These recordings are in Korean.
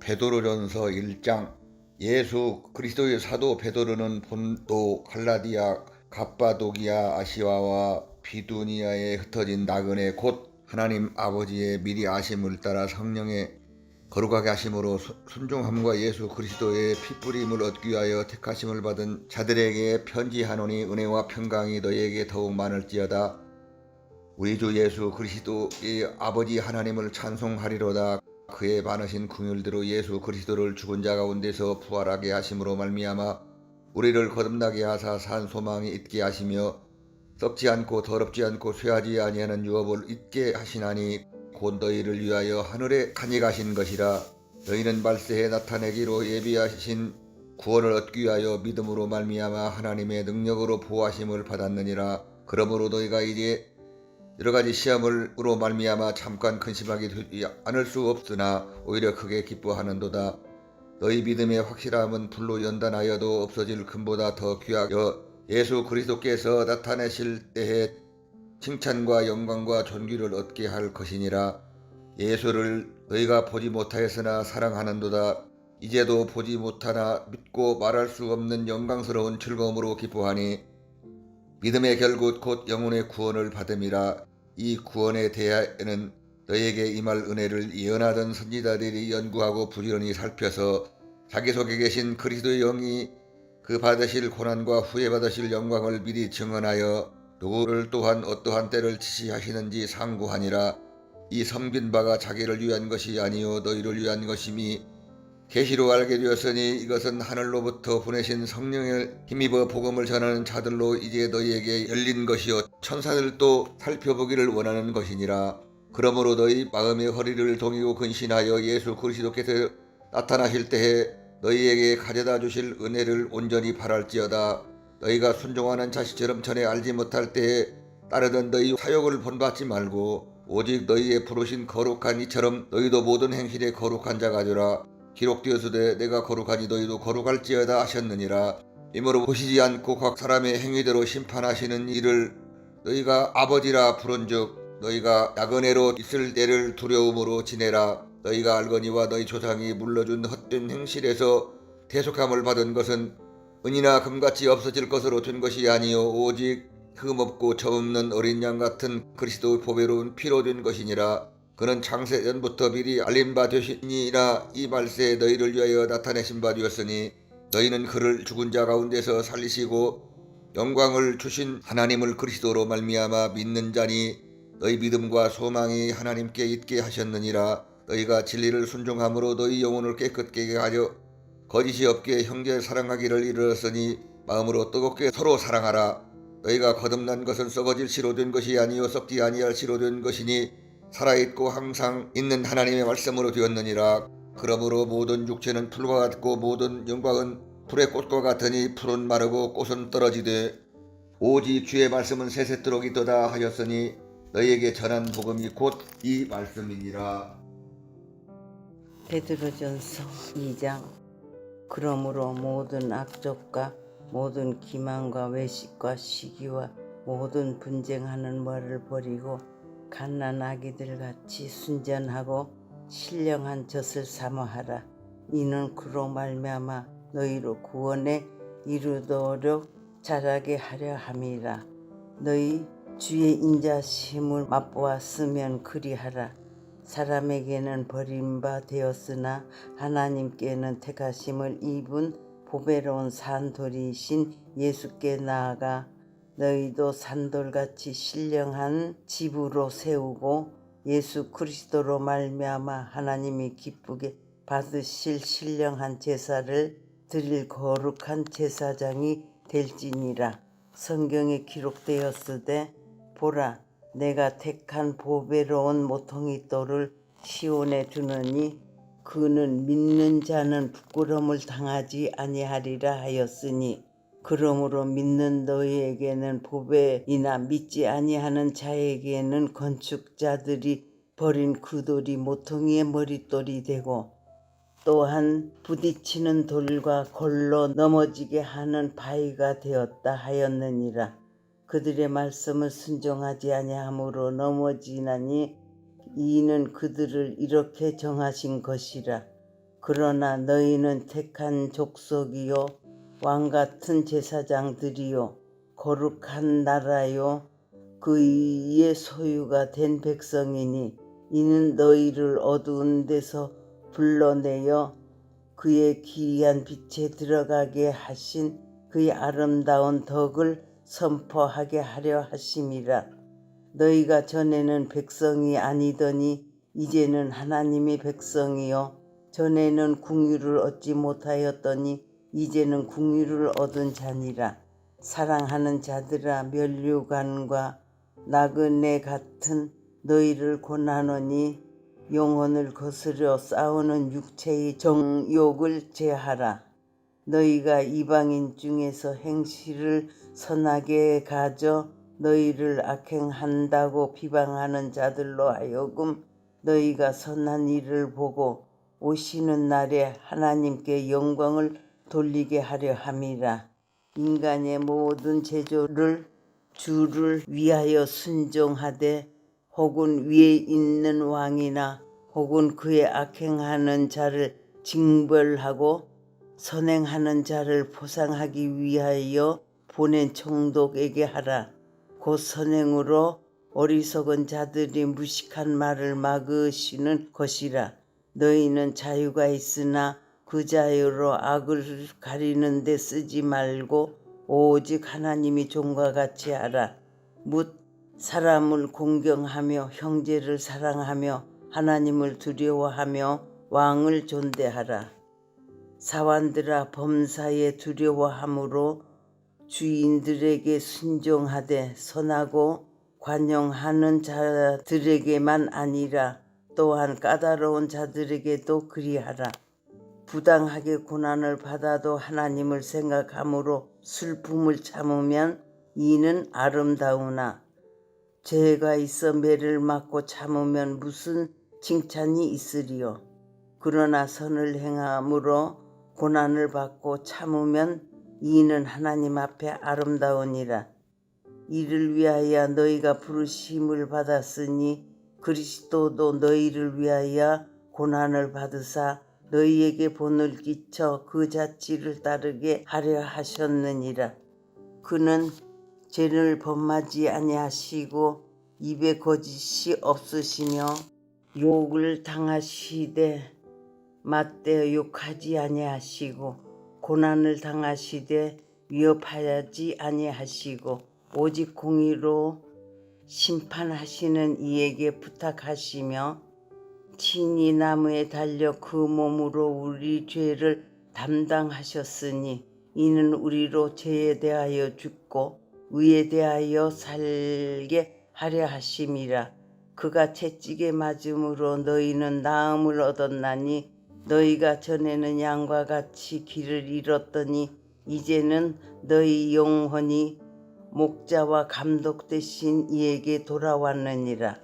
베드로전서 1장. 예수 그리스도의 사도 베드로는 본도, 갈라디아, 갑바도기아, 아시아와 비두니아에 흩어진 나그네 곧 하나님 아버지의 미리 아심을 따라 성령의 거룩하게 하심으로 순종함과 예수 그리스도의 피뿌림을 얻기 위하여 택하심을 받은 자들에게 편지하노니, 은혜와 평강이 너희에게 더욱 많을지어다. 우리 주 예수 그리스도의 아버지 하나님을 찬송하리로다. 그의 많으신 긍휼대로 예수 그리스도를 죽은 자 가운데서 부활하게 하심으로 말미암아 우리를 거듭나게 하사 산 소망이 있게 하시며 썩지 않고 더럽지 않고 쇠하지 아니하는 유업을 있게 하시나니, 곧 너희를 위하여 하늘에 가져가신 것이라. 너희는 말세에 나타내기로 예비하신 구원을 얻기 위하여 믿음으로 말미암아 하나님의 능력으로 보호하심을 받았느니라. 그러므로 너희가 이제 여러가지 시험으로 말미암아 잠깐 근심하게 되지 않을 수 없으나 오히려 크게 기뻐하는도다. 너희 믿음의 확실함은 불로 연단하여도 없어질 금보다 더 귀하여 예수 그리스도께서 나타내실 때에 칭찬과 영광과 존귀를 얻게 할 것이니라. 예수를 너희가 보지 못하였으나 사랑하는도다. 이제도 보지 못하나 믿고 말할 수 없는 영광스러운 즐거움으로 기뻐하니, 믿음의 결국 곧 영혼의 구원을 받음이라. 이 구원에 대하여는 너희에게 임할 은혜를 예언하던 선지자들이 연구하고 부지런히 살펴서 자기 속에 계신 그리스도의 영이 그 받으실 고난과 후에 받으실 영광을 미리 증언하여 누구를 또한 어떠한 때를 지시하시는지 상고하니라. 이 섬긴 바가 자기를 위한 것이 아니요 너희를 위한 것임이 계시로 알게 되었으니, 이것은 하늘로부터 보내신 성령을 힘입어 복음을 전하는 자들로 이제 너희에게 열린 것이요 천사들도 살펴보기를 원하는 것이니라. 그러므로 너희 마음의 허리를 동이고 근신하여 예수 그리스도께서 나타나실 때에 너희에게 가져다 주실 은혜를 온전히 바랄지어다. 너희가 순종하는 자식처럼 전에 알지 못할 때에 따르던 너희 사욕을 본받지 말고 오직 너희의 부르신 거룩한 이처럼 너희도 모든 행실에 거룩한 자가 되라. 기록되었으되 내가 거룩하니 너희도 거룩할지어다 하셨느니라. 이므로 보시지 않고 각 사람의 행위대로 심판하시는 이를 너희가 아버지라 부른즉 너희가 나그네로 있을 때를 두려움으로 지내라. 너희가 알거니와 너희 조상이 물러준 헛된 행실에서 대속함을 받은 것은 은이나 금같이 없어질 것으로 된 것이 아니요 오직 흠없고 점없는 어린 양 같은 그리스도의 보배로운 피로 된 것이니라. 그는 창세전부터 미리 알린 바 되시니라. 이 말세에 너희를 위하여 나타내신 바 되었으니, 너희는 그를 죽은 자 가운데서 살리시고 영광을 주신 하나님을 그리스도로 말미암아 믿는 자니, 너희 믿음과 소망이 하나님께 있게 하셨느니라. 너희가 진리를 순종함으로 너희 영혼을 깨끗게 하여 거짓이 없게 형제 사랑하기를 이르렀으니, 마음으로 뜨겁게 서로 사랑하라. 너희가 거듭난 것은 썩어질 씨로 된 것이 아니요 썩지 아니할 씨로 된 것이니, 살아있고 항상 있는 하나님의 말씀으로 되었느니라. 그러므로 모든 육체는 풀과 같고 모든 영광은 풀의 꽃과 같으니, 풀은 마르고 꽃은 떨어지되 오직 주의 말씀은 세세토록 있도다 하였으니, 너희에게 전한 복음이 곧 이 말씀이니라. 베드로전서 2장. 그러므로 모든 악독과 모든 기만과 외식과 시기와 모든 분쟁하는 말을 버리고 갓난 아기들 같이 순전하고 신령한 젖을 사모하라. 이는 그로 말미암아 너희로 구원에 이르도록 자라게 하려 함이라. 너희 주의 인자심을 맛보았으면 그리하라. 사람에게는 버림바 되었으나 하나님께는 택하심을 입은 보배로운 산돌이신 예수께 나아가 너희도 산돌같이 신령한 집으로 세우고 예수 그리스도로 말미암아 하나님이 기쁘게 받으실 신령한 제사를 드릴 거룩한 제사장이 될지니라. 성경에 기록되었으되 보라, 내가 택한 보배로운 모퉁이 돌을 시온에 두느니 그는 믿는 자는 부끄러움을 당하지 아니하리라 하였으니, 그러므로 믿는 너희에게는 보배이나 믿지 아니하는 자에게는 건축자들이 버린 그 돌이 모퉁이의 머릿돌이 되고, 또한 부딪히는 돌과 골로 넘어지게 하는 바위가 되었다 하였느니라. 그들의 말씀을 순종하지 아니하므로 넘어지나니, 이는 그들을 이렇게 정하신 것이라. 그러나 너희는 택한 족속이요 왕같은 제사장들이요 거룩한 나라요 그의 소유가 된 백성이니 이는 너희를 어두운 데서 불러내어 그의 기이한 빛에 들어가게 하신 그의 아름다운 덕을 선포하게 하려 하심이라. 너희가 전에는 백성이 아니더니 이제는 하나님의 백성이요 전에는 궁유를 얻지 못하였더니 이제는 궁유를 얻은 자니라. 사랑하는 자들아 면류관과 나그네 같은 너희를 권하노니 영혼을 거스려 싸우는 육체의 정욕을 제하라. 너희가 이방인 중에서 행실을 선하게 가져 너희를 악행한다고 비방하는 자들로 하여금 너희가 선한 일을 보고 오시는 날에 하나님께 영광을 돌리게 하려 함이라. 인간의 모든 제조를 주를 위하여 순종하되 혹은 위에 있는 왕이나 혹은 그의 악행하는 자를 징벌하고 선행하는 자를 보상하기 위하여 보낸 총독에게 하라. 곧 선행으로 어리석은 자들이 무식한 말을 막으시는 것이라. 너희는 자유가 있으나 그 자유로 악을 가리는 데 쓰지 말고 오직 하나님이 종과 같이 하라. 묻 사람을 공경하며 형제를 사랑하며 하나님을 두려워하며 왕을 존대하라. 사환들아 범사에 두려워함으로 주인들에게 순종하되 선하고 관용하는 자들에게만 아니라 또한 까다로운 자들에게도 그리하라. 부당하게 고난을 받아도 하나님을 생각함으로 슬픔을 참으면 이는 아름다우나 죄가 있어 매를 맞고 참으면 무슨 칭찬이 있으리요. 그러나 선을 행함으로 고난을 받고 참으면 이는 하나님 앞에 아름다우니라. 이를 위하여 너희가 부르심을 받았으니 그리스도도 너희를 위하여 고난을 받으사 너희에게 본을 끼쳐 그 자치를 따르게 하려 하셨느니라. 그는 죄를 범하지 아니하시고 입에 거짓이 없으시며 욕을 당하시되 맞대어 욕하지 아니하시고 고난을 당하시되 위협하지 아니하시고 오직 공의로 심판하시는 이에게 부탁하시며 친히 나무에 달려 그 몸으로 우리 죄를 담당하셨으니 이는 우리로 죄에 대하여 죽고 의에 대하여 살게 하려 하심이라. 그가 채찍에 맞음으로 너희는 나음을 얻었나니 너희가 전에는 양과 같이 길을 잃었더니 이제는 너희 영혼이 목자와 감독 되신 이에게 돌아왔느니라.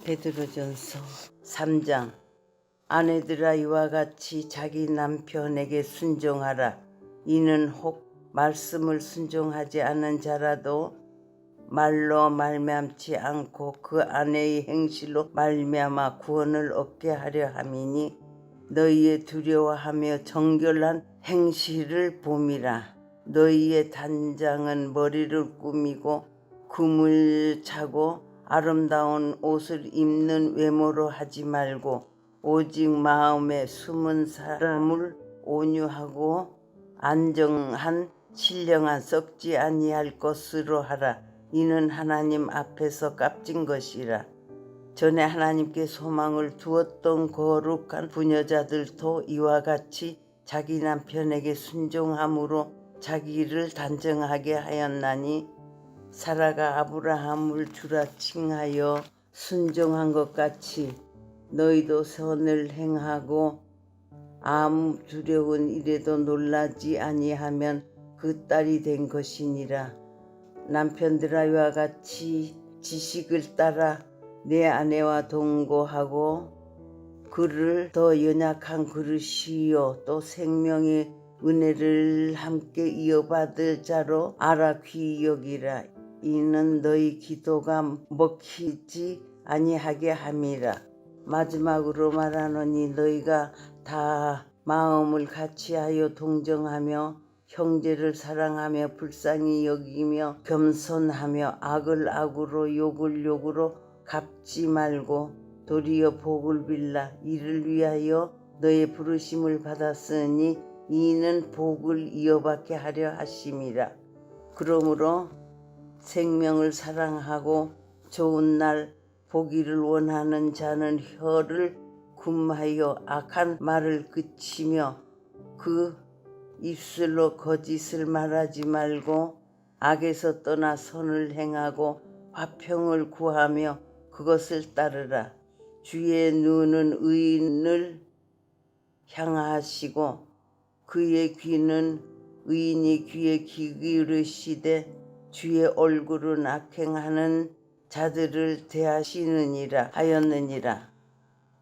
베드로전서 3장. 아내들아 이와 같이 자기 남편에게 순종하라. 이는 혹 말씀을 순종하지 않은 자라도 말로 말미암지 않고 그 아내의 행실로 말미암아 구원을 얻게 하려 함이니 너희의 두려워하며 정결한 행실을 봄이라. 너희의 단장은 머리를 꾸미고 금을 차고 아름다운 옷을 입는 외모로 하지 말고 오직 마음에 숨은 사람을 온유하고 안정한 신령한 썩지 아니할 것으로 하라. 이는 하나님 앞에서 값진 것이라. 전에 하나님께 소망을 두었던 거룩한 부녀자들도 이와 같이 자기 남편에게 순종함으로 자기를 단정하게 하였나니 사라가 아브라함을 주라 칭하여 순종한 것 같이 너희도 선을 행하고 아무 두려운 일에도 놀라지 아니하면 그 딸이 된 것이니라. 남편들아 이와 같이 지식을 따라 내 아내와 동거하고 그를 더 연약한 그릇이요 또 생명의 은혜를 함께 이어받을 자로 알아 귀히 여기라. 이는 너희 기도가 먹히지 아니하게 함이라. 마지막으로 말하노니 너희가 다 마음을 같이하여 동정하며 형제를 사랑하며 불쌍히 여기며 겸손하며 악을 악으로 욕을 욕으로 갚지 말고 도리어 복을 빌라. 이를 위하여 너의 부르심을 받았으니 이는 복을 이어받게 하려 하심이라. 그러므로 생명을 사랑하고 좋은 날 보기를 원하는 자는 혀를 금하여 악한 말을 그치며 그 입술로 거짓을 말하지 말고 악에서 떠나 선을 행하고 화평을 구하며 그것을 따르라. 주의 눈은 의인을 향하시고 그의 귀는 의인이 귀에 귀 기울이시되 주의 얼굴은 악행하는 자들을 대하시느니라 하였느니라.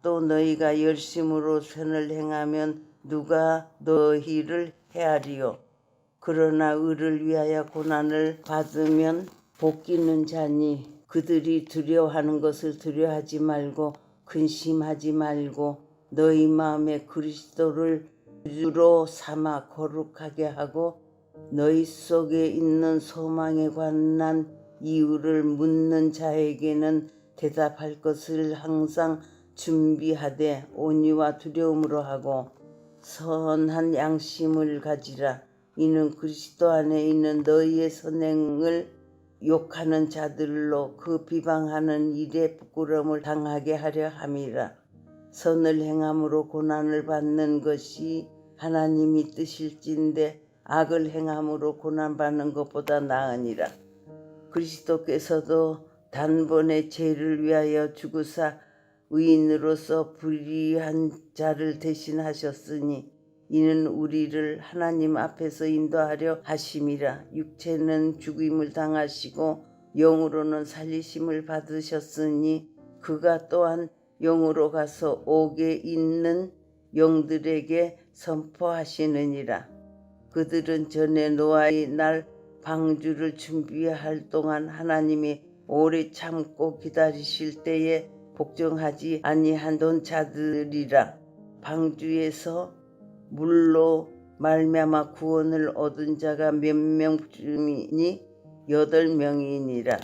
또 너희가 열심으로 선을 행하면 누가 너희를 헤아리요. 그러나 의를 위하여 고난을 받으면 복기는 자니 그들이 두려워하는 것을 두려워하지 말고 근심하지 말고 너희 마음에 그리스도를 주로 삼아 거룩하게 하고 너희 속에 있는 소망에 관한 이유를 묻는 자에게는 대답할 것을 항상 준비하되 온유와 두려움으로 하고 선한 양심을 가지라. 이는 그리스도 안에 있는 너희의 선행을 욕하는 자들로 그 비방하는 일에 부끄러움을 당하게 하려 함이라. 선을 행함으로 고난을 받는 것이 하나님이 뜻일진데 악을 행함으로 고난받는 것보다 나으니라. 그리스도께서도 단번에 죄를 위하여 죽으사 의인으로서 불의한 자를 대신하셨으니 이는 우리를 하나님 앞에서 인도하려 하심이라. 육체는 죽임을 당하시고 영으로는 살리심을 받으셨으니 그가 또한 영으로 가서 옥에 있는 영들에게 선포하시느니라. 그들은 전에 노아의 날 방주를 준비할 동안 하나님이 오래 참고 기다리실 때에 복종하지 아니한 자들이라. 방주에서 물로 말미암아 구원을 얻은 자가 몇 명쯤이니 8명이니라.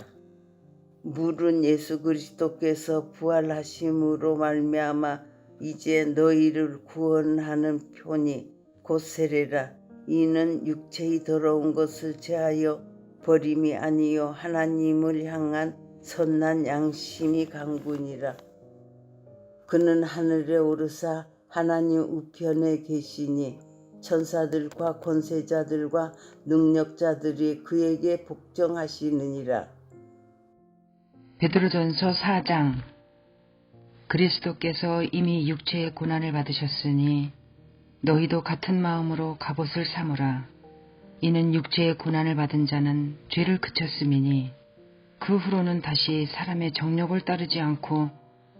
물은 예수 그리스도께서 부활하심으로 말미암아 이제 너희를 구원하는 표니 곧 세례라. 이는 육체의 더러운 것을 제하여 버림이 아니요 하나님을 향한 선한 양심이 강군이라. 그는 하늘에 오르사 하나님 우편에 계시니 천사들과 권세자들과 능력자들이 그에게 복종하시느니라. 베드로전서 4장. 그리스도께서 이미 육체의 고난을 받으셨으니 너희도 같은 마음으로 갑옷을 삼으라. 이는 육체의 고난을 받은 자는 죄를 그쳤음이니 그 후로는 다시 사람의 정욕을 따르지 않고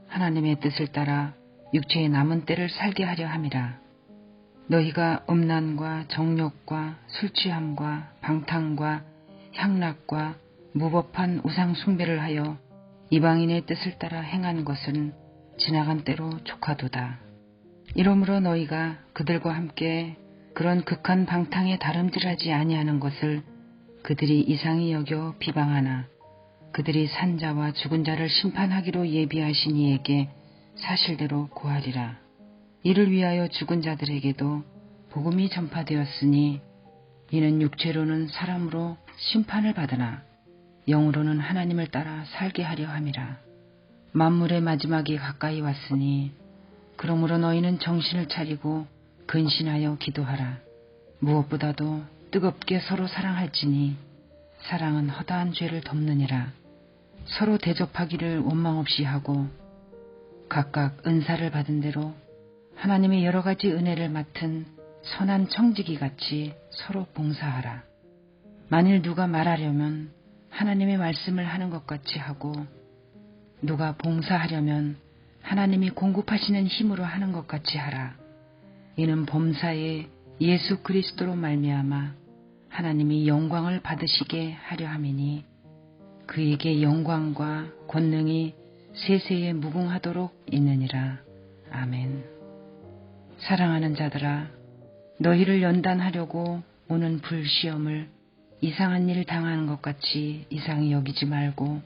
하나님의 뜻을 따라 육체의 남은 때를 살게 하려 함이라. 너희가 음란과 정욕과 술취함과 방탕과 향락과 무법한 우상 숭배를 하여 이방인의 뜻을 따라 행한 것은 지나간 때로 족하도다. 이러므로 너희가 그들과 함께 그런 극한 방탕에 다름질하지 아니하는 것을 그들이 이상히 여겨 비방하나 그들이 산 자와 죽은 자를 심판하기로 예비하신 이에게 사실대로 고하리라. 이를 위하여 죽은 자들에게도 복음이 전파되었으니 이는 육체로는 사람으로 심판을 받으나 영으로는 하나님을 따라 살게 하려 함이라. 만물의 마지막이 가까이 왔으니 그러므로 너희는 정신을 차리고 근신하여 기도하라. 무엇보다도 뜨겁게 서로 사랑할지니 사랑은 허다한 죄를 덮느니라. 서로 대접하기를 원망 없이 하고 각각 은사를 받은 대로 하나님의 여러 가지 은혜를 맡은 선한 청지기 같이 서로 봉사하라. 만일 누가 말하려면 하나님의 말씀을 하는 것 같이 하고 누가 봉사하려면 하나님이 공급하시는 힘으로 하는 것 같이 하라. 이는 범사에 예수 그리스도로 말미암아 하나님이 영광을 받으시게 하려 함이니 그에게 영광과 권능이 세세에 무궁하도록 있느니라. 아멘. 사랑하는 자들아, 너희를 연단하려고 오는 불시험을 이상한 일 당하는 것 같이 이상히 여기지 말고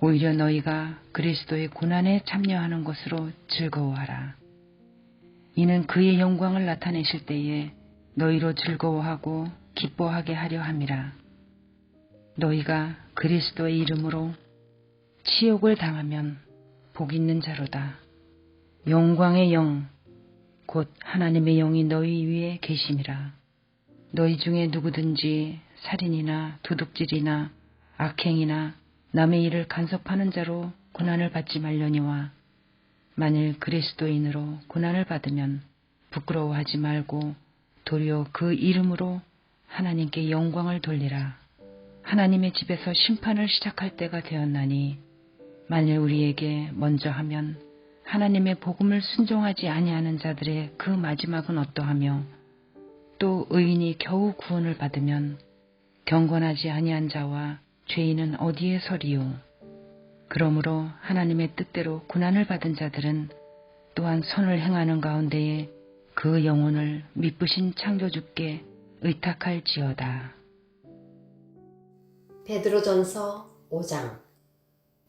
오히려 너희가 그리스도의 고난에 참여하는 것으로 즐거워하라. 이는 그의 영광을 나타내실 때에 너희로 즐거워하고 기뻐하게 하려 함이라. 너희가 그리스도의 이름으로 치욕을 당하면 복 있는 자로다. 영광의 영, 곧 하나님의 영이 너희 위에 계심이라. 너희 중에 누구든지 살인이나 도둑질이나 악행이나 남의 일을 간섭하는 자로 고난을 받지 말려니와 만일 그리스도인으로 고난을 받으면 부끄러워하지 말고 도리어 그 이름으로 하나님께 영광을 돌리라. 하나님의 집에서 심판을 시작할 때가 되었나니 만일 우리에게 먼저 하면 하나님의 복음을 순종하지 아니하는 자들의 그 마지막은 어떠하며 또 의인이 겨우 구원을 받으면 경건하지 아니한 자와 죄인은 어디에 서리요. 그러므로 하나님의 뜻대로 고난을 받은 자들은 또한 선을 행하는 가운데에 그 영혼을 미쁘신 창조주께 의탁할지어다. 베드로전서 5장.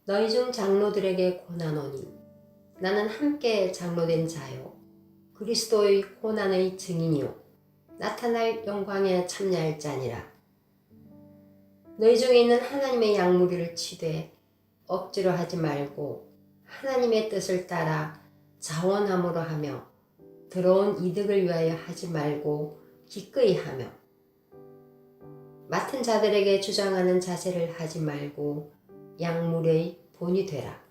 너희 중 장로들에게 고난오니 나는 함께 장로된 자요 그리스도의 고난의 증인이요 나타날 영광에 참여할 자니라. 너희 중에 있는 하나님의 양무리를 치되 억지로 하지 말고 하나님의 뜻을 따라 자원함으로 하며 더러운 이득을 위하여 하지 말고 기꺼이 하며 맡은 자들에게 주장하는 자세를 하지 말고 양물의 본이 되라.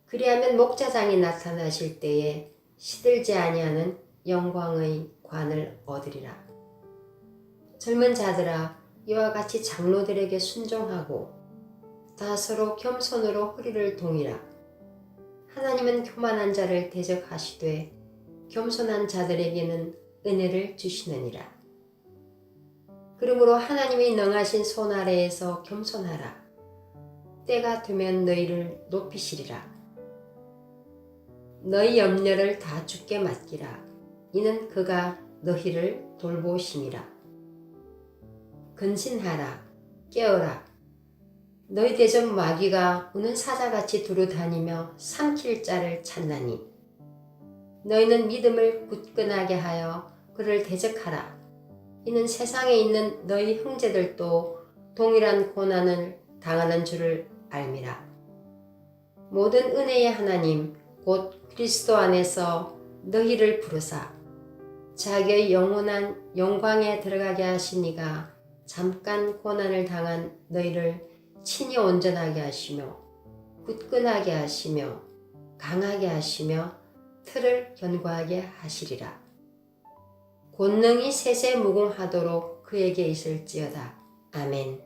그리하면 목자장이 나타나실 때에 시들지 아니하는 영광의 관을 얻으리라. 젊은 자들아, 이와 같이 장로들에게 순종하고 다 서로 겸손으로 허리를 동이라. 하나님은 교만한 자를 대적하시되 겸손한 자들에게는 은혜를 주시느니라. 그러므로 하나님이 능하신 손 아래에서 겸손하라. 때가 되면 너희를 높이시리라. 너희 염려를 다 주께 맡기라. 이는 그가 너희를 돌보심이라. 근신하라. 깨어라. 너희 대적 마귀가 우는 사자같이 두루다니며 삼킬 자를 찾나니 너희는 믿음을 굳건하게 하여 그를 대적하라. 이는 세상에 있는 너희 형제들도 동일한 고난을 당하는 줄을 알미라. 모든 은혜의 하나님 곧 그리스도 안에서 너희를 부르사 자기의 영원한 영광에 들어가게 하시니가 잠깐 고난을 당한 너희를 친히 온전하게 하시며 굳건하게 하시며 강하게 하시며 틀을 견고하게 하시리라. 권능이 세세무궁하도록 그에게 있을지어다. 아멘.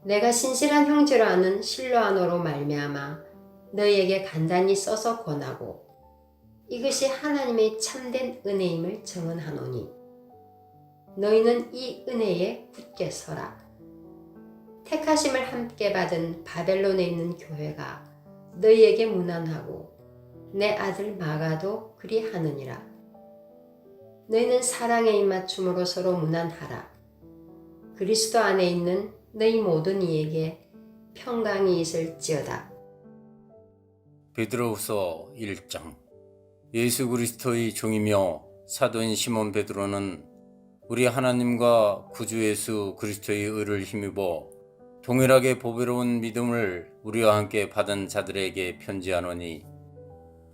내가 신실한 형제로 아는 실로아노로 말미암아 너희에게 간단히 써서 권하고 이것이 하나님의 참된 은혜임을 증언하노니 너희는 이 은혜에 굳게 서라. 택하심을 함께 받은 바벨론에 있는 교회가 너희에게 문안하고 내 아들 마가도 그리하느니라. 너희는 사랑에 입맞춤으로 서로 문안하라. 그리스도 안에 있는 너희 모든 이에게 평강이 있을지어다. 베드로후서 1장. 예수 그리스도의 종이며 사도인 시몬 베드로는 우리 하나님과 구주 예수 그리스도의 의를 힘입어 동일하게 보배로운 믿음을 우리와 함께 받은 자들에게 편지하노니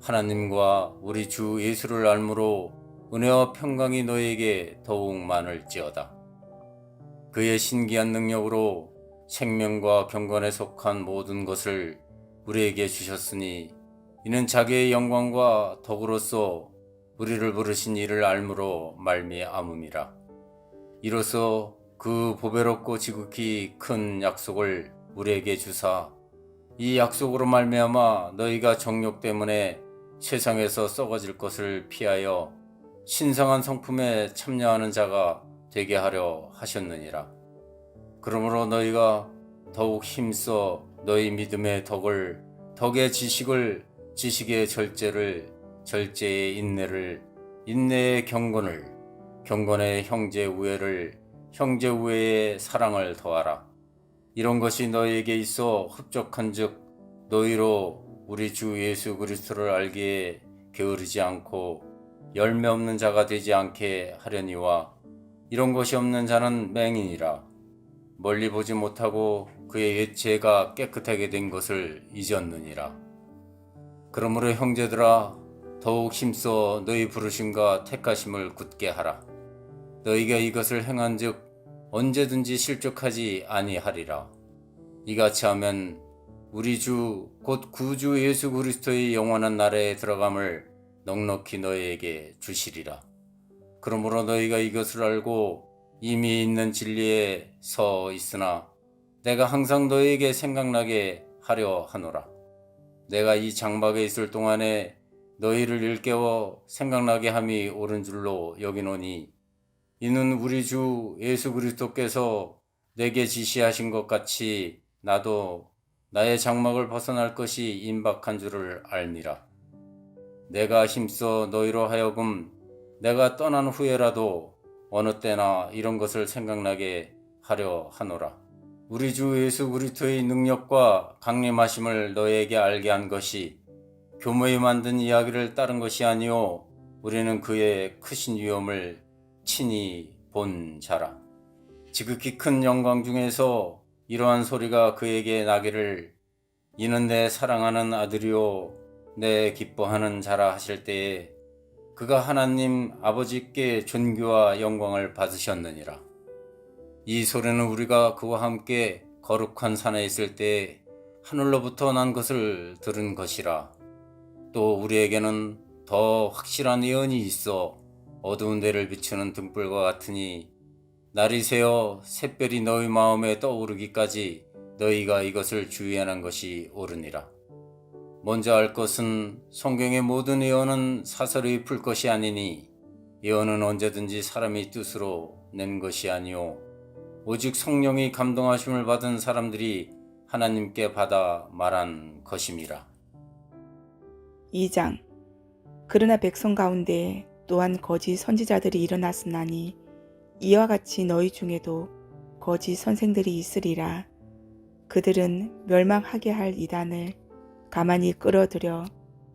하나님과 우리 주 예수를 알므로 은혜와 평강이 너희에게 더욱 많을지어다. 그의 신기한 능력으로 생명과 경건에 속한 모든 것을 우리에게 주셨으니 이는 자기의 영광과 덕으로서 우리를 부르신 이를 알므로 말미암음이라. 이로써 그 보배롭고 지극히 큰 약속을 우리에게 주사 이 약속으로 말미암아 너희가 정욕 때문에 세상에서 썩어질 것을 피하여 신성한 성품에 참여하는 자가 되게 하려 하셨느니라. 그러므로 너희가 더욱 힘써 너희 믿음의 덕의 지식을, 지식의 절제를, 절제의 인내를, 인내의 경건을, 경건의 형제 우애를, 형제 우애의 사랑을 더하라. 이런 것이 너희에게 있어 흡족한즉 너희로 우리 주 예수 그리스도를 알기에 게으르지 않고 열매 없는 자가 되지 않게 하려니와, 이런 것이 없는 자는 맹인이라 멀리 보지 못하고 그의 옛 죄가 깨끗하게 된 것을 잊었느니라. 그러므로 형제들아, 더욱 힘써 너희 부르심과 택하심을 굳게 하라. 너희가 이것을 행한즉 언제든지 실족하지 아니하리라. 이같이 하면 우리 주 곧 구주 예수 그리스도의 영원한 나라에 들어감을 넉넉히 너희에게 주시리라. 그러므로 너희가 이것을 알고 이미 있는 진리에 서 있으나 내가 항상 너희에게 생각나게 하려 하노라. 내가 이 장막에 있을 동안에 너희를 일깨워 생각나게 함이 옳은 줄로 여기노니, 이는 우리 주 예수 그리스도께서 내게 지시하신 것 같이 나도 나의 장막을 벗어날 것이 임박한 줄을 알미라. 내가 힘써 너희로 하여금 내가 떠난 후에라도 어느 때나 이런 것을 생각나게 하려 하노라. 우리 주 예수 그리스도의 능력과 강림하심을 너희에게 알게 한 것이 교모에 만든 이야기를 따른 것이 아니요 우리는 그의 크신 위엄을 친히 본 자라. 지극히 큰 영광 중에서 이러한 소리가 그에게 나기를, 이는 내 사랑하는 아들이요 내 기뻐하는 자라 하실 때에 그가 하나님 아버지께 존귀와 영광을 받으셨느니라. 이 소리는 우리가 그와 함께 거룩한 산에 있을 때 하늘로부터 난 것을 들은 것이라. 또 우리에게는 더 확실한 예언이 있어 어두운 데를 비추는 등불과 같으니, 날이 새어 샛별이 너희 마음에 떠오르기까지 너희가 이것을 주의하는 것이 옳으니라. 먼저 알 것은 성경의 모든 예언은 사설이 풀 것이 아니니, 예언은 언제든지 사람이 뜻으로 낸 것이 아니요 오직 성령이 감동하심을 받은 사람들이 하나님께 받아 말한 것임이라. 2장. 그러나 백성 가운데 또한 거짓 선지자들이 일어났으나니 이와 같이 너희 중에도 거짓 선생들이 있으리라. 그들은 멸망하게 할 이단을 가만히 끌어들여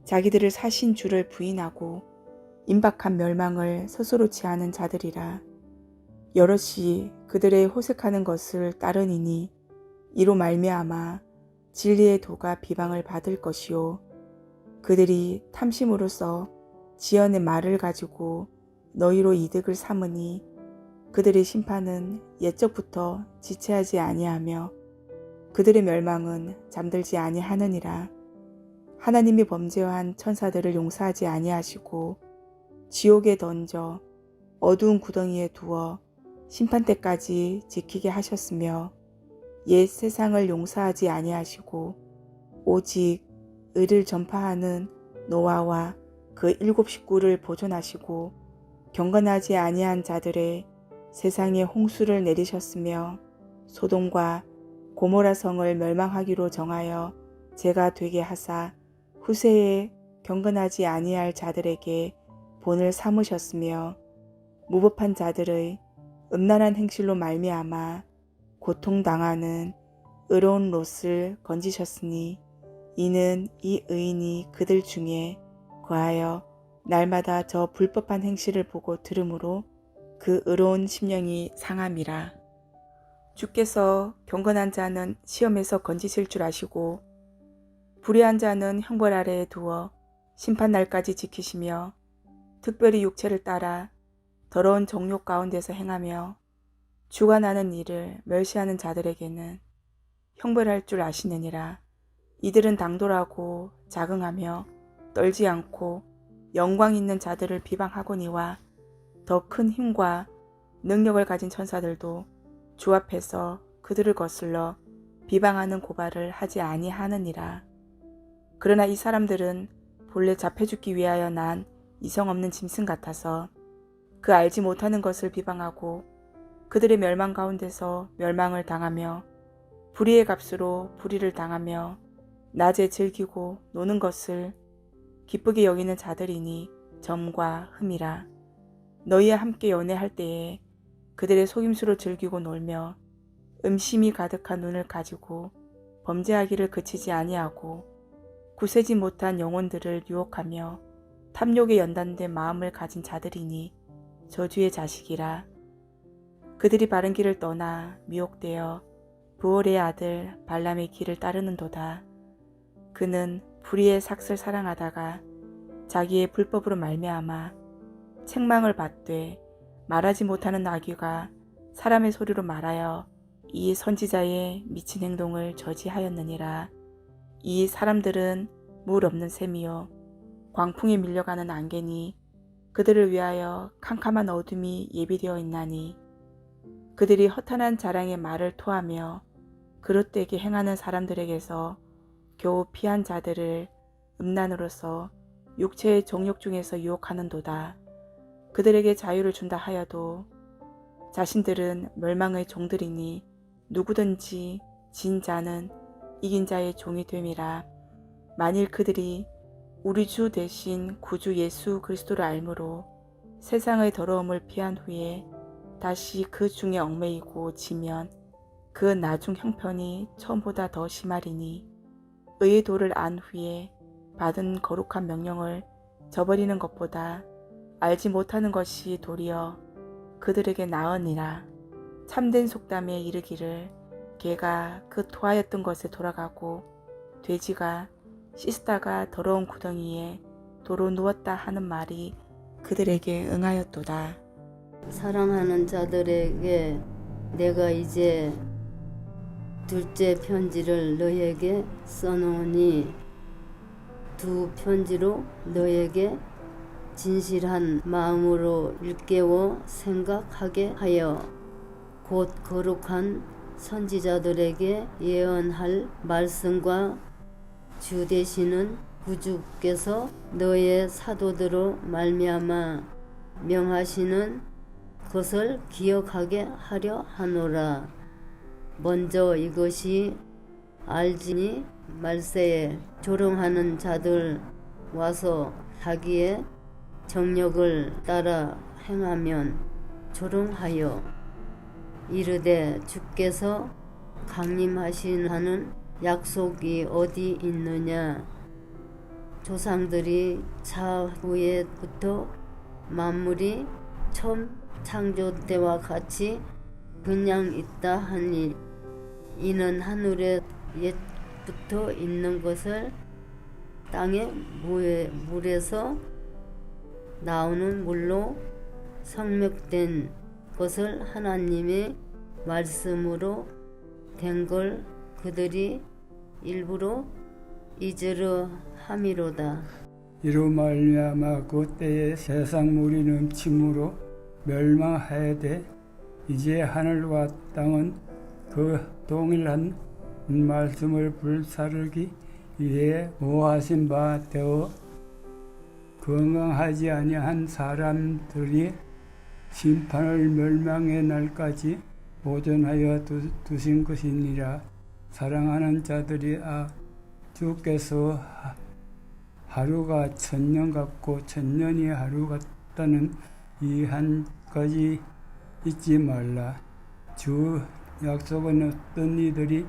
자기들을 사신 주를 부인하고 임박한 멸망을 스스로 취하는 자들이라. 여럿이 그들의 호색하는 것을 따르니니 이로 말미암아 진리의 도가 비방을 받을 것이요 그들이 탐심으로써 지연의 말을 가지고 너희로 이득을 삼으니 그들의 심판은 옛적부터 지체하지 아니하며 그들의 멸망은 잠들지 아니하느니라. 하나님이 범죄한 천사들을 용서하지 아니하시고 지옥에 던져 어두운 구덩이에 두어 심판 때까지 지키게 하셨으며 옛 세상을 용서하지 아니하시고 오직 의를 전파하는 노아와 그 7 식구를 보존하시고 경건하지 아니한 자들의 세상에 홍수를 내리셨으며 소돔과 고모라 성을 멸망하기로 정하여 죄가 되게 하사 후세에 경건하지 아니할 자들에게 본을 삼으셨으며 무법한 자들의 음란한 행실로 말미암아 고통당하는 의로운 롯을 건지셨으니 이는 이 의인이 그들 중에 거하여 날마다 저 불법한 행실을 보고 들으므로 그 의로운 심령이 상함이라. 주께서 경건한 자는 시험에서 건지실 줄 아시고 불의한 자는 형벌 아래에 두어 심판날까지 지키시며 특별히 육체를 따라 더러운 정욕 가운데서 행하며 주관하는 일을 멸시하는 자들에게는 형벌할 줄 아시느니라. 이들은 당돌하고 자긍하며 떨지 않고 영광 있는 자들을 비방하거니와 더 큰 힘과 능력을 가진 천사들도 주 앞에서 그들을 거슬러 비방하는 고발을 하지 아니하느니라. 그러나 이 사람들은 본래 잡혀 죽기 위하여 난 이성 없는 짐승 같아서 그 알지 못하는 것을 비방하고 그들의 멸망 가운데서 멸망을 당하며 불의의 값으로 불의를 당하며 낮에 즐기고 노는 것을 기쁘게 여기는 자들이니 점과 흠이라. 너희와 함께 연애할 때에 그들의 속임수로 즐기고 놀며 음심이 가득한 눈을 가지고 범죄하기를 그치지 아니하고 굳세지 못한 영혼들을 유혹하며 탐욕에 연단된 마음을 가진 자들이니 저주의 자식이라. 그들이 바른 길을 떠나 미혹되어 부올의 아들 발람의 길을 따르는도다. 그는 불의의 삭슬 사랑하다가 자기의 불법으로 말미암아 책망을 받되 말하지 못하는 나귀가 사람의 소리로 말하여 이 선지자의 미친 행동을 저지하였느니라. 이 사람들은 물 없는 샘이요 광풍에 밀려가는 안개니 그들을 위하여 캄캄한 어둠이 예비되어 있나니 그들이 허탄한 자랑의 말을 토하며 그릇되게 행하는 사람들에게서 겨우 피한 자들을 음란으로서 육체의 정욕 중에서 유혹하는도다. 그들에게 자유를 준다 하여도 자신들은 멸망의 종들이니 누구든지 진 자는 이긴 자의 종이 됨이라. 만일 그들이 우리 주 대신 구주 예수 그리스도를 알므로 세상의 더러움을 피한 후에 다시 그 중에 얽매이고 지면 그 나중 형편이 처음보다 더 심하리니 의의 도를 안 후에 받은 거룩한 명령을 저버리는 것보다 알지 못하는 것이 도리어 그들에게 나으니라. 참된 속담에 이르기를 개가 그 토하였던 것에 돌아가고 돼지가 씻다가 더러운 구덩이에 도로 누웠다 하는 말이 그들에게 응하였도다. 사랑하는 자들에게 내가 이제 둘째 편지를 너에게 써놓으니 두 편지로 너에게 진실한 마음으로 일깨워 생각하게 하여 곧 거룩한 선지자들에게 예언할 말씀과 주 되시는 구주께서 너의 사도들로 말미암아 명하시는 것을 기억하게 하려 하노라. 먼저 이것이 알지니 말세에 조롱하는 자들 와서 자기의 정력을 따라 행하면 조롱하여 이르되 주께서 강림하시는 약속이 어디 있느냐. 조상들이 차후에부터 만물이 처음 창조 때와 같이 그냥 있다 하니 이는 하늘에 옛부터 있는 것을 땅의 물에서 나오는 물로 성맥된 것을 하나님의 말씀으로 된 걸 그들이 일부러 잊으려 함이로다. 이로 말미암아 그때에 세상 물이 넘침으로 멸망하여되 이제 하늘과 땅은 그 동일한 말씀을 불사르기 위해 모하신 바 되어 건강하지 아니한 사람들이 심판을 멸망의 날까지 보존하여 두신 것이니라. 사랑하는 자들이 주께서 하루가 천년 같고 천년이 하루 같다는 이 한 가지 잊지 말라. 주 약속은 어떤 이들이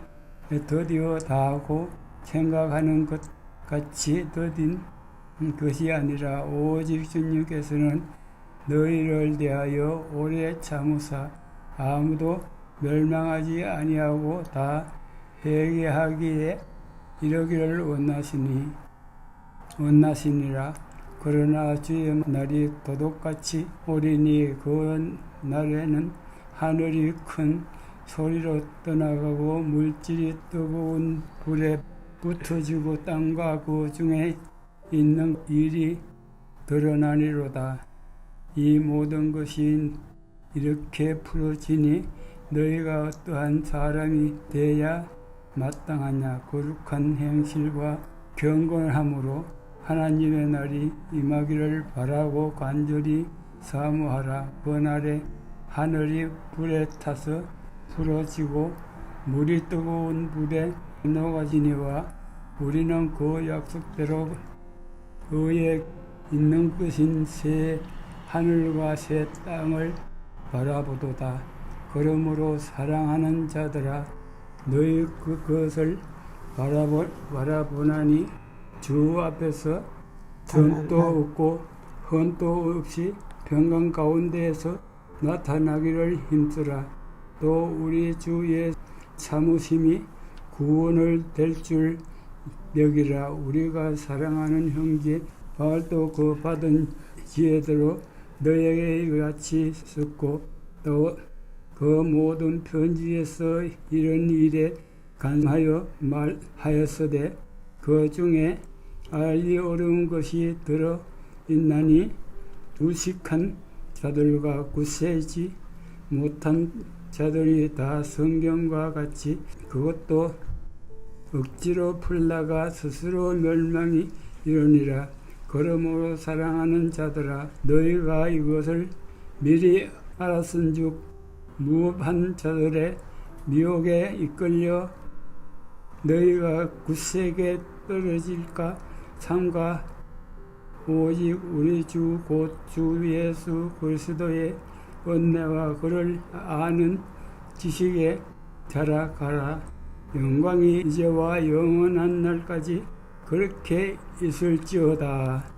드디어 다하고 생각하는 것 같이 더딘 것이 아니라 오직 주님께서는 너희를 대하여 오래 참으사 아무도 멸망하지 아니하고 다 회개하기에 이르기를 원하시니라. 그러나 주의 날이 도둑같이 오리니 그 날에는 하늘이 큰 소리로 떠나가고 물질이 뜨거운 불에 붙어지고 땅과 그 중에 있는 일이 드러나리로다. 이 모든 것이 이렇게 풀어지니 너희가 어떠한 사람이 되어야 마땅하냐. 거룩한 행실과 경건함으로 하나님의 날이 임하기를 바라고 간절히 사모하라. 그 날에 하늘이 불에 타서 풀어지고 물이 뜨거운 불에 녹아지니와 우리는 그 약속대로 그에 있는 것인 새 하늘과 새 땅을 바라보도다. 그러므로 사랑하는 자들아 너희 그것을 바라보나니 주 앞에서 점도 없고 헌도 없이 평강 가운데에서 나타나기를 힘쓰라. 또 우리 주의 참으심이 구원을 될 줄 여기라. 우리가 사랑하는 형제 바울도 그 받은 지혜대로 너에게 같이 썼고 또 그 모든 편지에서 이런 일에 관하여 말하였으되 그 중에 알기 어려운 것이 들어 있나니 두식한 자들과 굳세지 못한 자들이 다 성경과 같이 그것도 억지로 풀다가 스스로 멸망이 이르니라. 그러므로 사랑하는 자들아 너희가 이것을 미리 알았은즉 무업한 자들의 미혹에 이끌려 너희가 굳세게 떨어질까 삼가 오직 우리 주 곧 주 예수 그리스도의 은혜와 그를 아는 지식에 자라가라. 영광이 이제와 영원한 날까지 그렇게 있을지어다.